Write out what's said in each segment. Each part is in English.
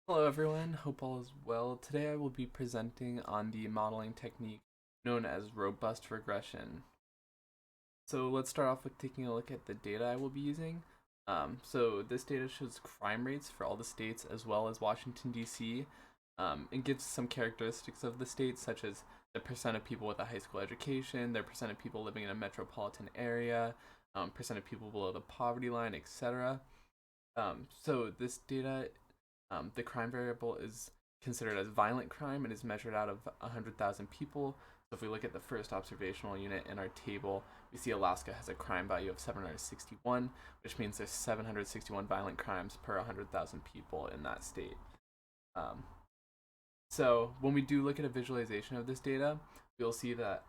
Hello everyone, hope all is well. Today I will be presenting on the modeling technique known as robust regression. So let's start off with taking a look at the data I will be using. So this data shows crime rates for all the states as well as Washington DC. It gives some characteristics of the states such as the percent of people with a high school education, their percent of people living in a metropolitan area, percent of people below the poverty line, etc. So this data, the crime variable is considered as violent crime and is measured out of 100,000 people. So if we look at the first observational unit in our table, we see Alaska has a crime value of 761, which means there's 761 violent crimes per 100,000 people in that state. Um, so when we do look at a visualization of this data, we'll see that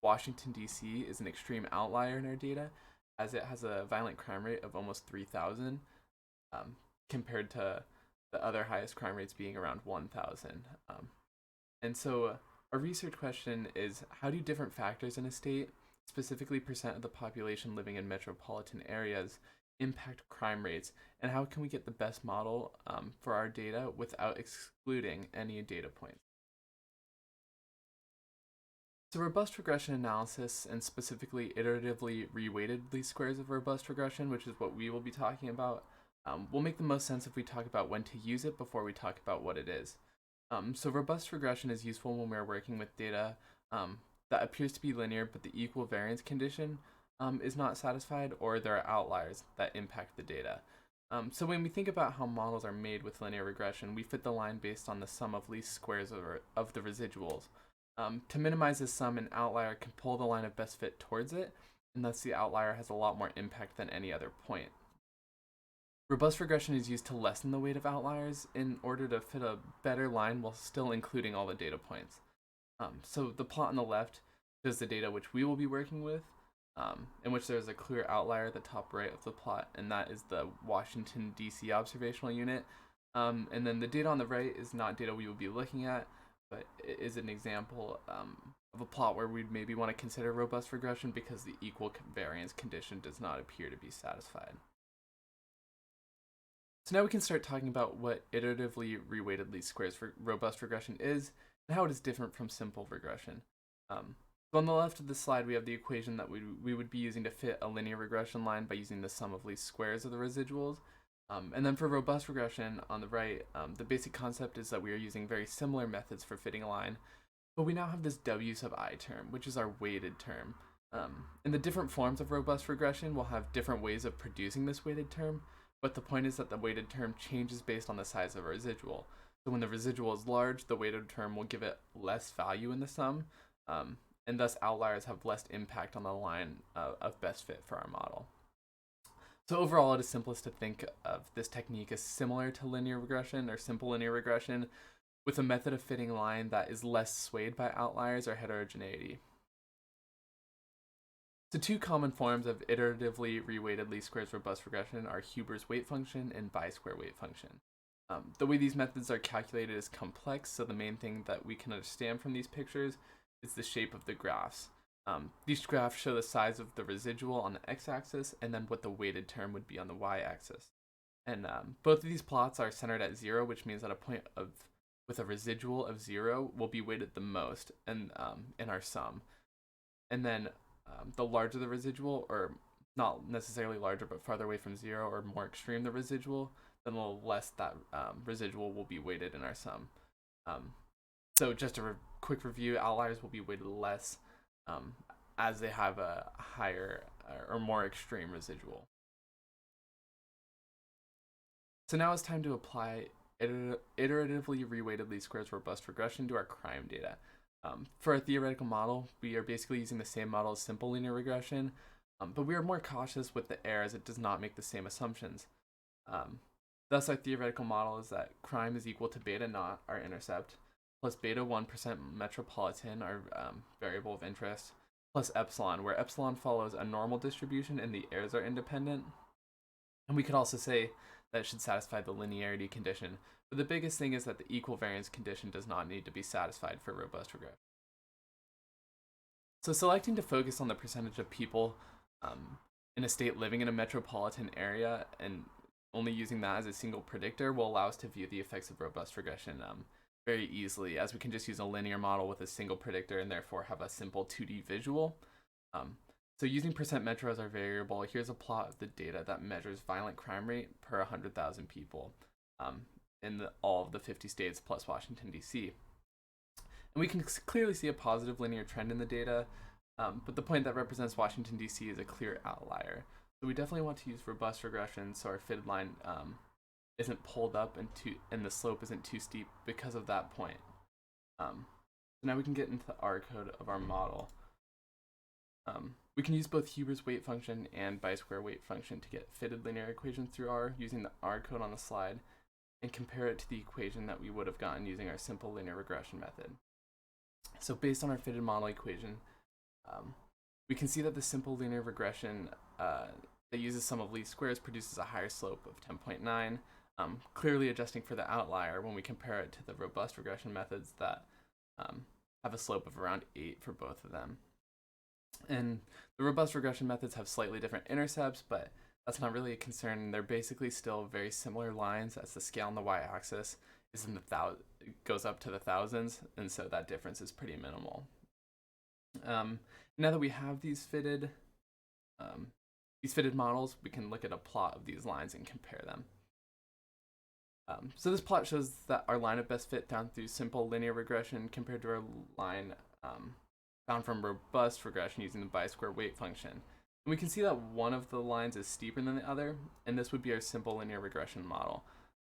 Washington, D.C. is an extreme outlier in our data, as it has a violent crime rate of almost 3,000, compared to the other highest crime rates being around 1,000. And so our research question is, how do different factors in a state, specifically percent of the population living in metropolitan areas, impact crime rates, and how can we get the best model for our data without excluding any data points? So robust regression analysis, and specifically iteratively reweighted least squares of robust regression, which is what we will be talking about, will make the most sense if we talk about when to use it before we talk about what it is. So robust regression is useful when we're working with data that appears to be linear, but the equal variance condition is not satisfied, or there are outliers that impact the data. So when we think about how models are made with linear regression, we fit the line based on the sum of least squares of the residuals. To minimize this sum, an outlier can pull the line of best fit towards it, and thus the outlier has a lot more impact than any other point. Robust regression is used to lessen the weight of outliers in order to fit a better line while still including all the data points. So the plot on the left shows the data which we will be working with, in which there is a clear outlier at the top right of the plot, and that is the Washington, D.C. observational unit. And then the data on the right is not data we will be looking at, but it is an example of a plot where we'd maybe want to consider robust regression because the equal variance condition does not appear to be satisfied. So now we can start talking about what iteratively reweighted least squares for robust regression is and how it is different from simple regression. So on the left of the slide, we have the equation that we would be using to fit a linear regression line by using the sum of least squares of the residuals. And then for robust regression on the right, the basic concept is that we are using very similar methods for fitting a line, but we now have this W sub I term, which is our weighted term. And the different forms of robust regression will have different ways of producing this weighted term, but the point is that the weighted term changes based on the size of a residual. So when the residual is large, the weighted term will give it less value in the sum, and thus outliers have less impact on the line of best fit for our model. So overall, it is simplest to think of this technique as similar to linear regression or simple linear regression, with a method of fitting a line that is less swayed by outliers or heterogeneity. So two common forms of iteratively reweighted least squares robust regression are Huber's weight function and bi-square weight function. The way these methods are calculated is complex, so the main thing that we can understand from these pictures is the shape of the graphs. These graphs show the size of the residual on the x-axis and then what the weighted term would be on the y-axis. And both of these plots are centered at 0, which means that a point with a residual of 0 will be weighted the most in our sum. And then the larger the residual, or not necessarily larger, but farther away from 0 or more extreme the residual, then the less that residual will be weighted in our sum. So just a quick review, outliers will be weighted less as they have a higher or more extreme residual. So now it's time to apply iteratively reweighted least squares robust regression to our crime data. For our theoretical model, we are basically using the same model as simple linear regression, but we are more cautious with the error as it does not make the same assumptions. Thus, our theoretical model is that crime is equal to beta naught, our intercept, plus beta 1% metropolitan, our variable of interest, plus epsilon, where epsilon follows a normal distribution and the errors are independent. And we could also say that it should satisfy the linearity condition, but the biggest thing is that the equal variance condition does not need to be satisfied for robust regression. So selecting to focus on the percentage of people in a state living in a metropolitan area and only using that as a single predictor will allow us to view the effects of robust regression very easily, as we can just use a linear model with a single predictor and therefore have a simple 2D visual. So using percent metro as our variable, here's a plot of the data that measures violent crime rate per 100,000 people in all of the 50 states plus Washington, D.C. And we can clearly see a positive linear trend in the data, but the point that represents Washington, D.C. is a clear outlier. So we definitely want to use robust regression so our fitted line isn't pulled up and the slope isn't too steep because of that point. So now we can get into the R code of our model. We can use both Huber's weight function and bi-square weight function to get fitted linear equations through R using the R code on the slide and compare it to the equation that we would have gotten using our simple linear regression method. So based on our fitted model equation, we can see that the simple linear regression that uses sum of least squares produces a higher slope of 10.9, clearly adjusting for the outlier when we compare it to the robust regression methods that have a slope of around 8 for both of them. And the robust regression methods have slightly different intercepts, but that's not really a concern. They're basically still very similar lines, as the scale on the y-axis is in the goes up to the thousands, and so that difference is pretty minimal. Now that we have these fitted models, we can look at a plot of these lines and compare them. So this plot shows that our line of best fit found through simple linear regression compared to our line found from robust regression using the bi-square weight function. And we can see that one of the lines is steeper than the other, and this would be our simple linear regression model.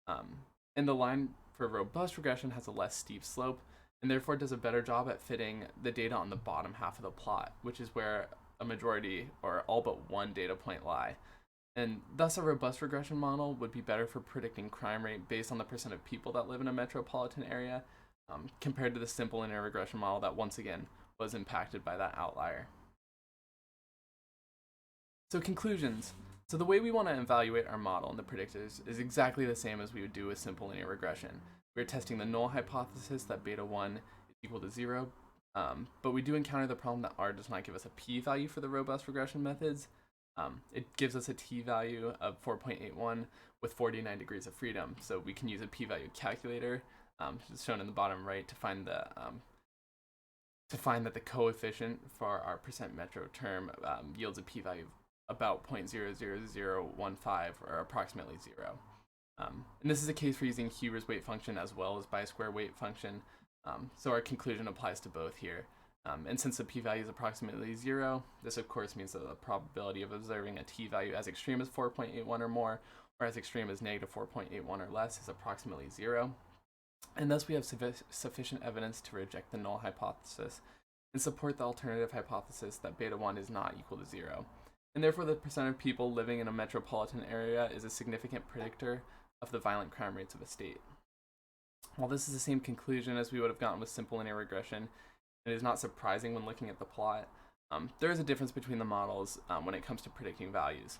And the line for robust regression has a less steep slope, and therefore does a better job at fitting the data on the bottom half of the plot, which is where a majority or all but one data point lie. And thus a robust regression model would be better for predicting crime rate based on the percent of people that live in a metropolitan area, compared to the simple linear regression model that once again was impacted by that outlier. So conclusions. So the way we want to evaluate our model and the predictors is exactly the same as we would do with simple linear regression. We're testing the null hypothesis that beta 1 is equal to 0, but we do encounter the problem that R does not give us a p-value for the robust regression methods. It gives us a t-value of 4.81 with 49 degrees of freedom, so we can use a p-value calculator, shown in the bottom right, to find that the coefficient for our percent metro term yields a p-value of about 0.00015, or approximately 0. And this is a case for using Huber's weight function as well as bi-square weight function, so our conclusion applies to both here. And since the p-value is approximately 0, this of course means that the probability of observing a t-value as extreme as 4.81 or more, or as extreme as negative 4.81 or less, is approximately 0. And thus we have sufficient evidence to reject the null hypothesis and support the alternative hypothesis that beta 1 is not equal to 0. And therefore the percent of people living in a metropolitan area is a significant predictor of the violent crime rates of a state. While this is the same conclusion as we would have gotten with simple linear regression, it is not surprising when looking at the plot. There is a difference between the models when it comes to predicting values.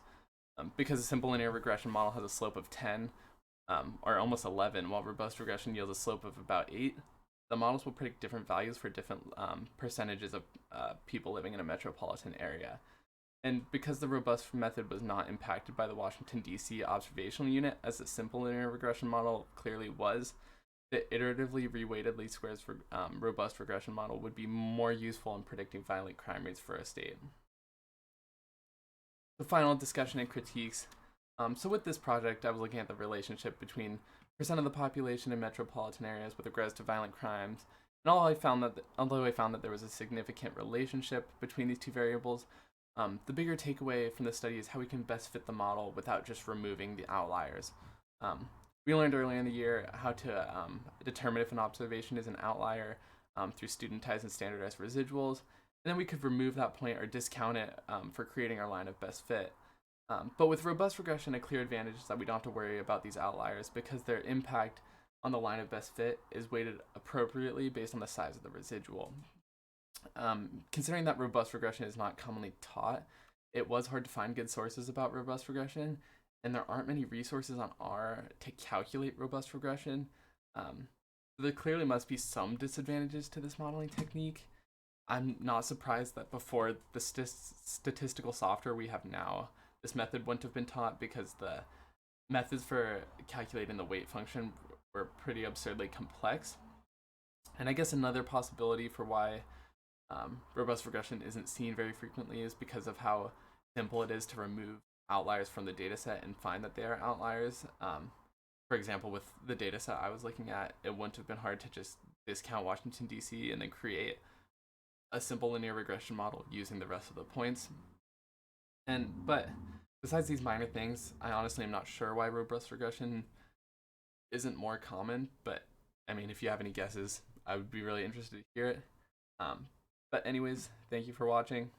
Because a simple linear regression model has a slope of 10, or almost 11, while robust regression yields a slope of about 8, the models will predict different values for different percentages of people living in a metropolitan area. And because the robust method was not impacted by the Washington, D.C. observational unit, as the simple linear regression model clearly was, the iteratively reweighted least squares for robust regression model would be more useful in predicting violent crime rates for a state. The final discussion and critiques. So with this project, I was looking at the relationship between percent of the population in metropolitan areas with regards to violent crimes, and although I found that there was a significant relationship between these two variables, the bigger takeaway from the study is how we can best fit the model without just removing the outliers. We learned earlier in the year how to determine if an observation is an outlier through studentized and standardized residuals, and then we could remove that point or discount it for creating our line of best fit. But with robust regression, a clear advantage is that we don't have to worry about these outliers because their impact on the line of best fit is weighted appropriately based on the size of the residual. Considering that robust regression is not commonly taught, it was hard to find good sources about robust regression, and there aren't many resources on R to calculate robust regression. There clearly must be some disadvantages to this modeling technique. I'm not surprised that before the statistical software we have now, this method wouldn't have been taught because the methods for calculating the weight function were pretty absurdly complex. And I guess another possibility for why robust regression isn't seen very frequently is because of how simple it is to remove outliers from the data set and find that they are outliers. For example, with the data set I was looking at, it wouldn't have been hard to just discount Washington, D.C. and then create a simple linear regression model using the rest of the points. But besides these minor things, I honestly am not sure why robust regression isn't more common. But I mean, if you have any guesses, I would be really interested to hear it. But anyways, thank you for watching.